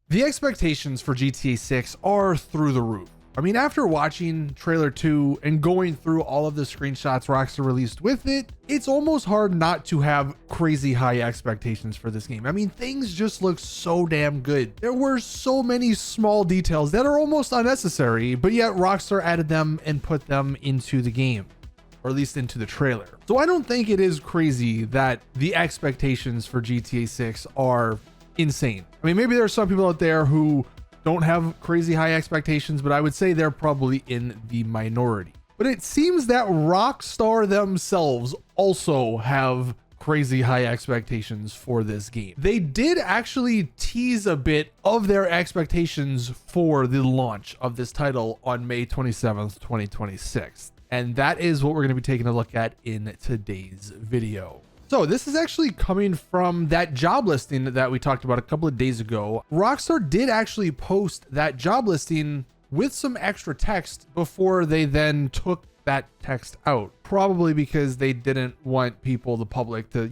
The expectations for GTA 6 are through the roof. I mean, after watching trailer 2 and going through all of the screenshots Rockstar released with it, it's almost hard not to have crazy high expectations for this game. I mean, things just look so damn good. There were so many small details that are almost unnecessary, but yet Rockstar added them and put them into the game, or at least into the trailer. So I don't think it is crazy that the expectations for GTA 6 are insane. I mean, maybe there are some people out there who don't have crazy high expectations, but I would say they're probably in the minority. But it seems that Rockstar themselves also have crazy high expectations for this game. They did actually tease a bit of their expectations for the launch of this title on May 27th, 2026. And that is what we're going to be taking a look at in today's video. So this is actually coming from that job listing that we talked about a couple of days ago. Rockstar did actually post that job listing with some extra text before they then took that text out, probably because they didn't want people, the public, to,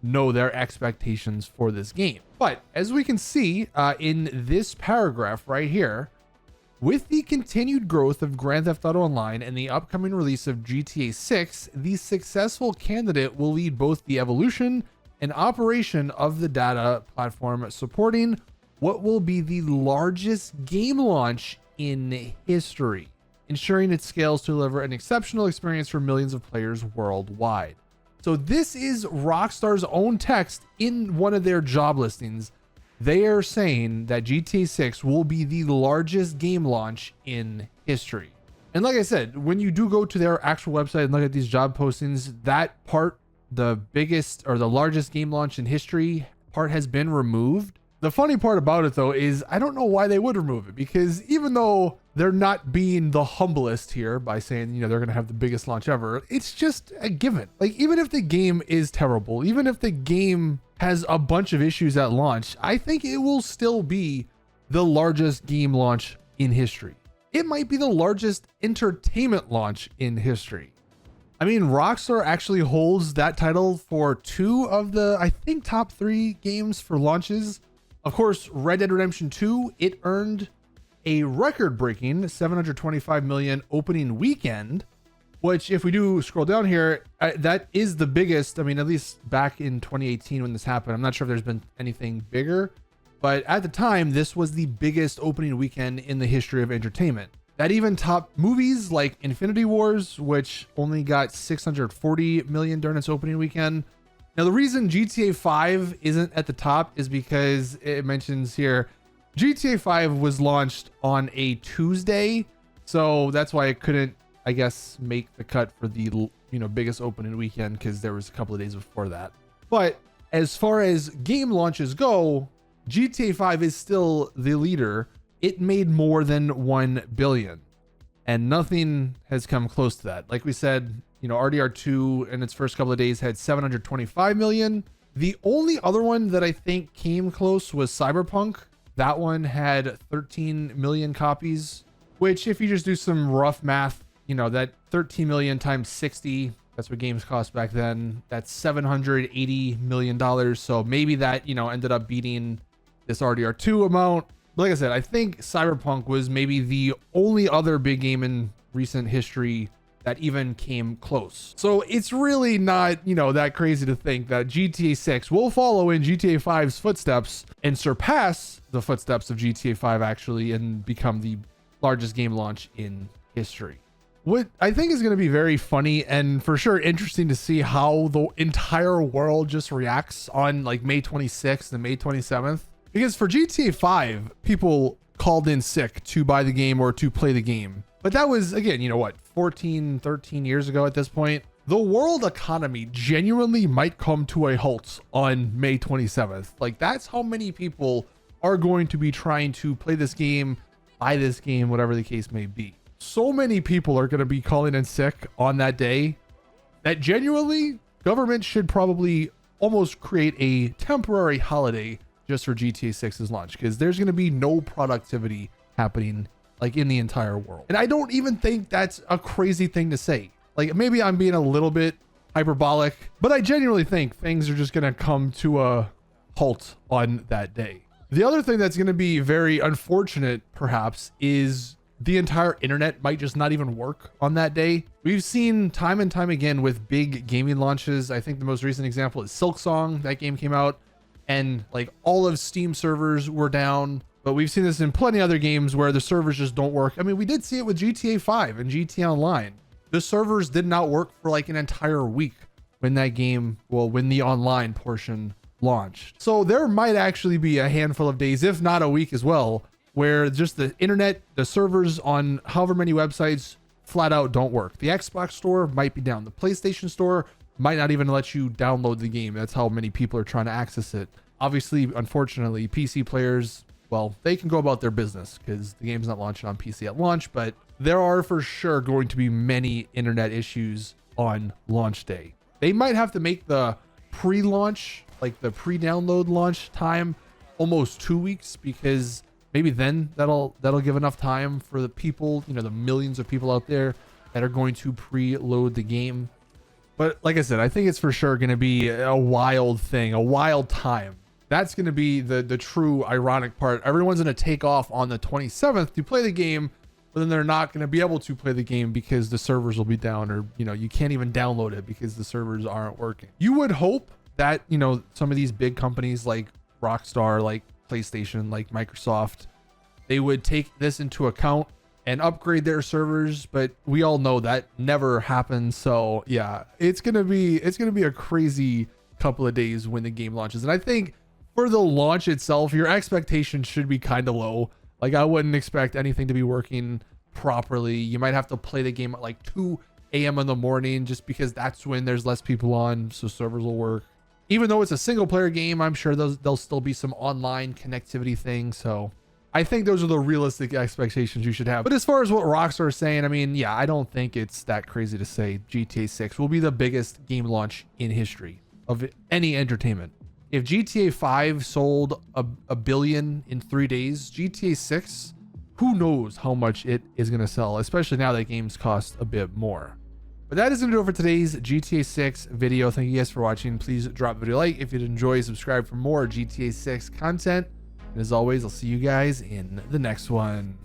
know their expectations for this game. But as we can see in this paragraph right here, with the continued growth of Grand Theft Auto Online and the upcoming release of GTA 6, the successful candidate will lead both the evolution and operation of the data platform, supporting what will be the largest game launch in history, ensuring it scales to deliver an exceptional experience for millions of players worldwide. So this is Rockstar's own text in one of their job listings. They are saying that GTA 6 will be the largest game launch in history. And like I said, when you do go to their actual website and look at these job postings, that part, the biggest or the largest game launch in history part, has been removed. The funny part about it though is I don't know why they would remove it, because even though they're not being the humblest here by saying, they're going to have the biggest launch ever, it's just a given. Like, even if the game is terrible, even if the game has a bunch of issues at launch, I think it will still be the largest game launch in history. It might be the largest entertainment launch in history. I mean, Rockstar actually holds that title for 2 of the, I think, top 3 games for launches. Of course, Red Dead Redemption 2, it earned a record-breaking 725 million opening weekend, which, if we do scroll down here, that is the biggest. I mean, at least back in 2018 when this happened. I'm not sure if there's been anything bigger, but at the time, this was the biggest opening weekend in the history of entertainment. That even topped movies like Infinity Wars, which only got 640 million during its opening weekend. Now, the reason GTA 5 isn't at the top is because it mentions here GTA 5 was launched on a Tuesday, so that's why it couldn't, I guess, make the cut for the biggest opening weekend, because there was a couple of days before that. But as far as game launches go, GTA 5 is still the leader. It made more than 1 billion, and nothing has come close to that. Like we said, RDR2 in its first couple of days had 725 million. The only other one that I think came close was Cyberpunk. That one had 13 million copies, which, if you just do some rough math, that 13 million times 60, that's what games cost back then. That's $780 million. So maybe that, ended up beating this RDR2 amount. But like I said, I think Cyberpunk was maybe the only other big game in recent history that even came close. So it's really not, that crazy to think that GTA 6 will follow in GTA 5's footsteps and surpass the footsteps of GTA 5 actually, and become the largest game launch in history. What I think is going to be very funny and for sure interesting to see how the entire world just reacts on like May 26th and May 27th. Because for GTA 5, people called in sick to buy the game or to play the game. But that was, again, 14, 13 years ago at this point. The world economy genuinely might come to a halt on May 27th. Like, that's how many people are going to be trying to play this game, buy this game, whatever the case may be. So many people are going to be calling in sick on that day that genuinely government should probably almost create a temporary holiday just for GTA 6's launch, because there's going to be no productivity happening like in the entire world. And I don't even think that's a crazy thing to say. Like, maybe I'm being a little bit hyperbolic, but I genuinely think things are just going to come to a halt on that day. The other thing that's going to be very unfortunate, perhaps, is the entire internet might just not even work on that day. We've seen time and time again with big gaming launches. I think the most recent example is Silksong. That game came out and like all of Steam servers were down. But we've seen this in plenty of other games where the servers just don't work. I mean, we did see it with GTA 5 and GTA Online. The servers did not work for like an entire week when that game, well, when the online portion launched. So there might actually be a handful of days, if not a week as well, where just the internet, the servers on however many websites flat out don't work. The Xbox store might be down. The PlayStation store might not even let you download the game. That's how many people are trying to access it. Obviously, unfortunately, PC players, well, they can go about their business because the game's not launching on PC at launch, but there are for sure going to be many internet issues on launch day. They might have to make the pre-launch, like the pre-download launch time, almost 2 weeks, because maybe then that'll give enough time for the people, you know, the millions of people out there that are going to pre-load the game. But like I said, I think it's for sure going to be a wild thing, a wild time. That's going to be the true ironic part. Everyone's going to take off on the 27th to play the game, but then they're not going to be able to play the game because the servers will be down, or, you know, you can't even download it because the servers aren't working. You would hope that, you know, some of these big companies like Rockstar, like PlayStation, like Microsoft, they would take this into account and upgrade their servers, but we all know that never happens. So yeah, it's going to be a crazy couple of days when the game launches. And I think for the launch itself, your expectations should be kind of low. Like, I wouldn't expect anything to be working properly. You might have to play the game at like 2 a.m. in the morning just because that's when there's less people on, so servers will work. Even though it's a single player game, I'm sure there'll still be some online connectivity things. So I think those are the realistic expectations you should have. But as far as what Rockstar is saying, I mean, yeah, I don't think it's that crazy to say GTA 6 will be the biggest game launch in history of any entertainment. If GTA 5 sold a billion in 3 days, GTA 6, who knows how much it is going to sell, especially now that games cost a bit more. But that is going to do it for today's GTA 6 video. Thank you guys for watching. Please drop the video a like if you'd enjoy, subscribe for more GTA 6 content. And as always, I'll see you guys in the next one.